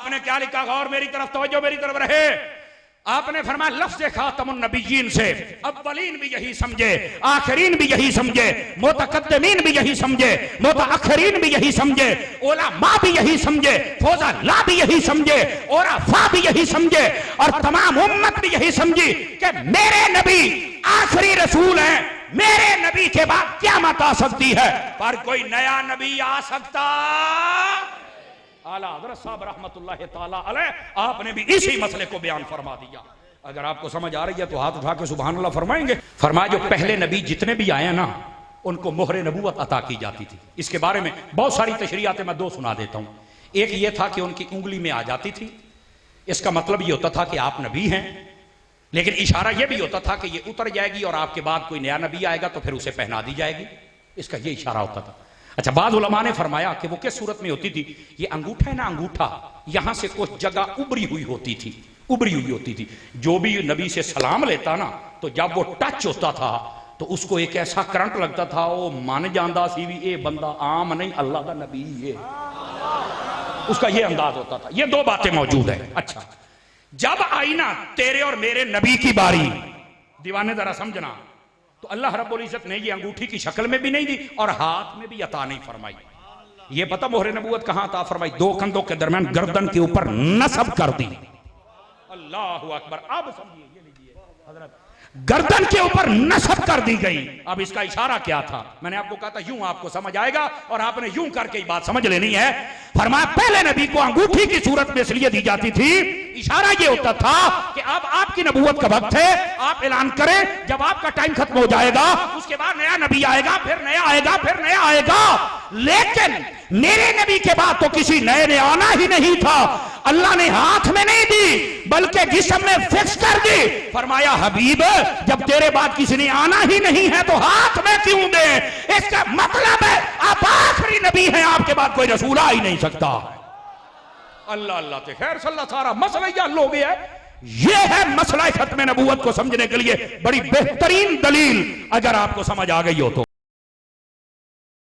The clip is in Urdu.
آپ نے کیا لکھا؟ غور میری طرف توجہ میری طرف رہے. آپ نے فرمایا لفظ خاتم النبیین سے اولین بھی یہی سمجھے، آخرین بھی یہی سمجھے، متقدمین بھی یہی سمجھے، متاخرین بھی یہی سمجھے، علماء بھی یہی سمجھے، فضلاء بھی یہی سمجھے، عرفاء بھی یہی سمجھے، اور تمام امت بھی یہی سمجھی کہ میرے نبی آخری رسول ہیں. میرے نبی کے بعد قیامت آ سکتی ہے پر کوئی نیا نبی آ سکتا. اعلیٰ حضرت صاحب رحمت اللہ تعالیٰ علیہ آپ نے بھی اسی مسئلے کو بیان فرما دیا. اگر آپ کو سمجھ آ رہی ہے تو ہاتھ اٹھا کے سبحان اللہ فرمائیں گے. فرمایا جو پہلے نبی جتنے بھی آئے نا ان کو مہر نبوت عطا کی جاتی تھی. اس کے بارے میں بہت ساری تشریحات میں دو سنا دیتا ہوں. ایک یہ تھا کہ ان کی انگلی میں آ جاتی تھی، اس کا مطلب یہ ہوتا تھا کہ آپ نبی ہیں، لیکن اشارہ یہ بھی ہوتا تھا کہ یہ اتر جائے گی اور آپ کے بعد کوئی نیا نبی آئے گا تو پھر اسے پہنا دی جائے گی. اس کا یہ اشارہ ہوتا تھا. اچھا، بعض علماء نے فرمایا کہ وہ کس صورت میں ہوتی تھی؟ یہ انگوٹھا ہے نا، انگوٹھا یہاں سے کچھ جگہ ابری ہوئی ہوتی تھی، ابری ہوئی ہوتی تھی. جو بھی نبی سے سلام لیتا نا تو جب وہ ٹچ ہوتا تھا تو اس کو ایک ایسا کرنٹ لگتا تھا، وہ مان جاندہ سی بھی اے بندہ عام نہیں، اللہ کا نبی ہے. اس کا یہ انداز ہوتا تھا. یہ دو باتیں موجود ہیں. اچھا، جب آئی نا تیرے اور میرے نبی کی باری، دیوانے ذرا سمجھنا، تو اللہ رب العزت نے یہ انگوٹھی کی شکل میں بھی نہیں دی اور ہاتھ میں بھی عطا نہیں فرمائی. یہ پتہ مہر نبوت کہاں عطا فرمائی؟ دو کندھوں کے درمیان گردن کے اوپر نصب کر دی. اللہ اکبر. اب سمجھیے، یہ لیجیے حضرت، گردن کے اوپر نصب کر دی گئی. اب اس کا اشارہ کیا تھا؟ میں نے آپ کو کہا تھا یوں آپ کو سمجھ آئے گا اور آپ نے یوں کر کے بات سمجھ لینی ہے. فرمایا پہلے نبی کو انگوٹھی کی صورت میں اس لیے دی جاتی تھی، اشارہ یہ ہوتا تھا کہ اب آپ کی نبوت کا وقت ہے، آپ اعلان کریں. جب آپ کا ٹائم ختم ہو جائے گا اس کے بعد نیا نبی آئے گا، پھر نیا آئے گا، پھر نیا آئے گا. لیکن میرے نبی کے بعد تو کسی نئے نے آنا ہی نہیں تھا. اللہ نے ہاتھ میں نہیں دی بلکہ جسم میں فکس کر دی. فرمایا حبیب جب تیرے بعد کسی نے آنا ہی نہیں ہے تو ہاتھ میں کیوں دے؟ اس کا مطلب ہے آپ آخری نبی ہیں، آپ کے بعد کوئی رسول آ ہی نہیں سکتا. اللہ اللہ تے خیر صلی اللہ، سارا مسئلہ یہ حل ہو گیا ہے. یہ ہے مسئلہ ختم نبوت کو سمجھنے کے لیے بڑی بہترین دلیل، اگر آپ کو سمجھ آ گئی ہو تو.